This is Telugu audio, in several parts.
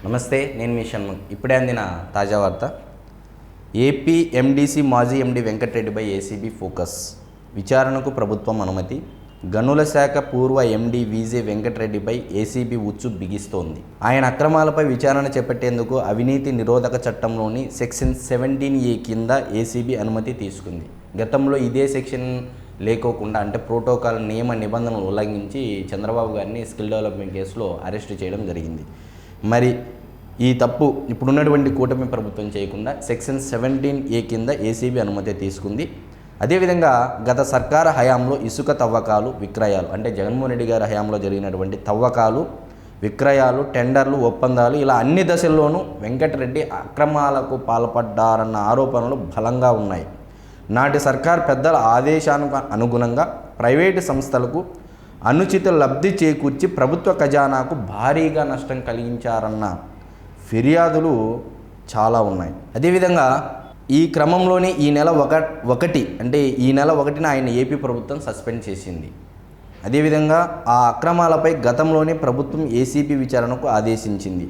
నమస్తే, నేను మీ షణ్ముఖ్. ఇప్పుడే అందిన తాజా వార్త. ఏపీ ఎండీసీ మాజీ ఎండీ వెంకటరెడ్డిపై ఏసీబీ ఫోకస్. విచారణకు ప్రభుత్వం అనుమతి. గనుల శాఖ పూర్వ ఎండీ వీజే వెంకటరెడ్డిపై ఏసీబీ ఉచ్చు బిగిస్తోంది. ఆయన అక్రమాలపై విచారణ చేపట్టేందుకు అవినీతి నిరోధక చట్టంలోని సెక్షన్ 17A కింద ఏసీబీ అనుమతి తీసుకుంది. గతంలో ఇదే సెక్షన్ లేకోకుండా అంటే ప్రోటోకాల్ నియమ నిబంధనలు ఉల్లంఘించి చంద్రబాబు గారిని స్కిల్ డెవలప్మెంట్ కేసులో అరెస్ట్ చేయడం జరిగింది. మరి ఈ తప్పు ఇప్పుడున్నటువంటి కూటమి ప్రభుత్వం చేయకుండా సెక్షన్ 17A కింద ఏసీబీ అనుమతి తీసుకుంది. అదేవిధంగా గత సర్కార్ హయాంలో ఇసుక తవ్వకాలు, విక్రయాలు అంటే జగన్మోహన్ రెడ్డి గారి హయాంలో జరిగినటువంటి తవ్వకాలు, విక్రయాలు, టెండర్లు, ఒప్పందాలు ఇలా అన్ని దశల్లోనూ వెంకటరెడ్డి అక్రమాలకు పాల్పడ్డారన్న ఆరోపణలు బలంగా ఉన్నాయి. నాటి సర్కార్ పెద్దల ఆదేశానికి అనుగుణంగా ప్రైవేటు సంస్థలకు అనుచిత లబ్ధి చేకూర్చి ప్రభుత్వ ఖజానాకు భారీగా నష్టం కలిగించారన్న ఫిర్యాదులు చాలా ఉన్నాయి. అదేవిధంగా ఈ క్రమంలోనే ఈ నెల 1న ఆయన ఏపీ ప్రభుత్వం సస్పెండ్ చేసింది. అదేవిధంగా ఆ అక్రమాలపై గతంలోనే ప్రభుత్వం ఏసీబీ విచారణకు ఆదేశించింది.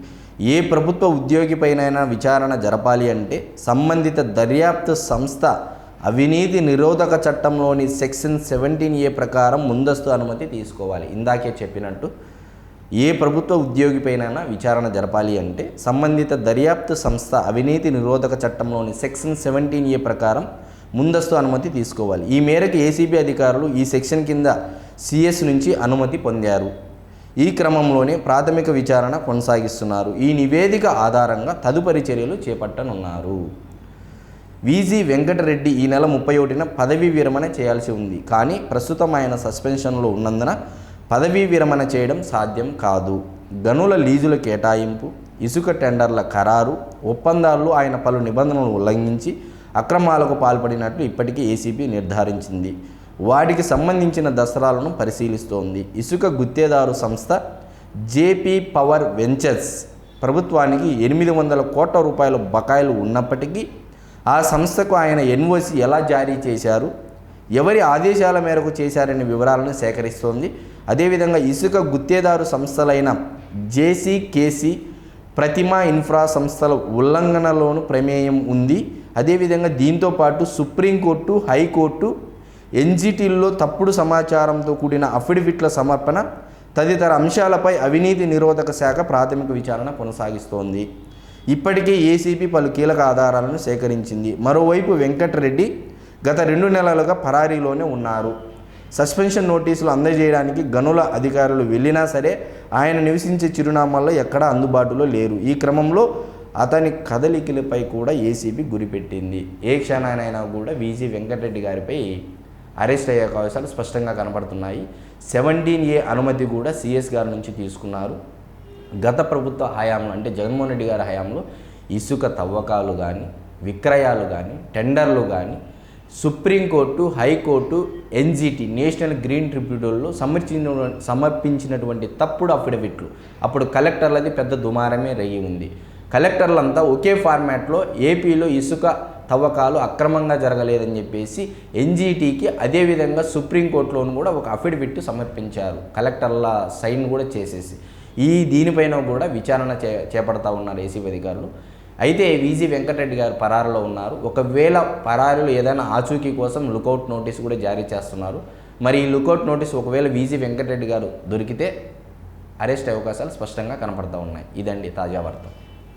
ఏ ప్రభుత్వ ఉద్యోగిపైనైనా విచారణ జరపాలి అంటే సంబంధిత దర్యాప్తు సంస్థ అవినీతి నిరోధక చట్టంలోని సెక్షన్ 17A ప్రకారం ముందస్తు అనుమతి తీసుకోవాలి. ఇందాకే చెప్పినట్టు ఏ ప్రభుత్వ ఉద్యోగిపైనైనా విచారణ జరపాలి అంటే సంబంధిత దర్యాప్తు సంస్థ అవినీతి నిరోధక చట్టంలోని సెక్షన్ 17A ప్రకారం ముందస్తు అనుమతి తీసుకోవాలి. ఈ మేరకు ఏసీబీ అధికారులు ఈ సెక్షన్ కింద సిఎస్ నుంచి అనుమతి పొందారు. ఈ క్రమంలోనే ప్రాథమిక విచారణ కొనసాగిస్తున్నారు. ఈ నివేదిక ఆధారంగా తదుపరి చర్యలు చేపట్టనున్నారు. వీజీ వెంకటరెడ్డి ఈ నెల 31న పదవీ విరమణ చేయాల్సి ఉంది. కానీ ప్రస్తుతం ఆయన సస్పెన్షన్లో ఉన్నందున పదవీ విరమణ చేయడం సాధ్యం కాదు. గనుల లీజుల కేటాయింపు, ఇసుక టెండర్ల ఖరారు, ఒప్పందాల్లో ఆయన పలు నిబంధనలు ఉల్లంఘించి అక్రమాలకు పాల్పడినట్లు ఇప్పటికీ ఏసీబీ నిర్ధారించింది. వాటికి సంబంధించిన దస్త్రాలను పరిశీలిస్తోంది. ఇసుక గుత్తేదారు సంస్థ జేపీ పవర్ వెంచర్స్ ప్రభుత్వానికి 800 కోట్ల రూపాయల బకాయిలు ఉన్నప్పటికీ ఆ సంస్థకు ఆయన ఎన్ఓసి ఎలా జారీ చేశారు, ఎవరి ఆదేశాల మేరకు చేశారనే వివరాలను సేకరిస్తోంది. అదేవిధంగా ఇసుక గుత్తేదారు సంస్థలైన జేసీకేసీ, ప్రతిమా ఇన్ఫ్రా సంస్థల ఉల్లంఘనలోనూ ప్రమేయం ఉంది. అదేవిధంగా దీంతోపాటు సుప్రీంకోర్టు, హైకోర్టు, ఎన్జిటీల్లో తప్పుడు సమాచారంతో కూడిన అఫిడవిట్ల సమర్పణ తదితర అంశాలపై అవినీతి నిరోధక శాఖ ప్రాథమిక విచారణ కొనసాగిస్తోంది. ఇప్పటికే ఏసీబీ పలు కీలక ఆధారాలను సేకరించింది. మరోవైపు వెంకటరెడ్డి గత 2 నెలలుగా పరారీలోనే ఉన్నారు. సస్పెన్షన్ నోటీసులు అందజేయడానికి గనుల అధికారులు వెళ్ళినా సరే ఆయన నివసించే చిరునామాల్లో ఎక్కడా అందుబాటులో లేరు. ఈ క్రమంలో అతని కదలికలపై కూడా ఏసీబీ గురిపెట్టింది. ఏ క్షణానైనా కూడా వీజీ వెంకటరెడ్డి గారిపై అరెస్ట్ అయ్యే అవకాశాలు స్పష్టంగా కనపడుతున్నాయి. 17A అనుమతి కూడా సిఎస్ గారి నుంచి తీసుకున్నారు. గత ప్రభుత్వ హయాంలో అంటే జగన్మోహన్ రెడ్డి గారి హయాంలో ఇసుక తవ్వకాలు కానీ, విక్రయాలు కానీ, టెండర్లు కానీ supreme court, high court, NGT national green ట్రిబ్యునల్లో సమర్పించినటువంటి తప్పుడు అఫిడవిట్లు అప్పుడు కలెక్టర్లది పెద్ద దుమారమే రేగి ఉంది. కలెక్టర్లంతా ఒకే ఫార్మాట్లో ఏపీలో ఇసుక తవ్వకాలు అక్రమంగా జరగలేదని చెప్పేసి ఎన్జిటికి అదేవిధంగా సుప్రీంకోర్టులోను కూడా ఒక అఫిడవిట్ సమర్పించారు. కలెక్టర్ల సైన్ కూడా చేసేసి దీనిపైన కూడా విచారణ చేపడతా ఉన్నారు ఏసీబీ అధికారులు. అయితే వీజీ వెంకటరెడ్డి గారు పరారులో ఉన్నారు. ఒకవేళ పరారులు ఏదైనా ఆచూకీ కోసం లుకౌట్ నోటీస్ కూడా జారీ చేస్తున్నారు. మరి ఈ లుకౌట్ నోటీస్ ఒకవేళ వీజీ వెంకటరెడ్డి గారు దొరికితే అరెస్ట్ అవకాశాలు స్పష్టంగా కనపడతా ఉన్నాయి. ఇదండి తాజా వార్త.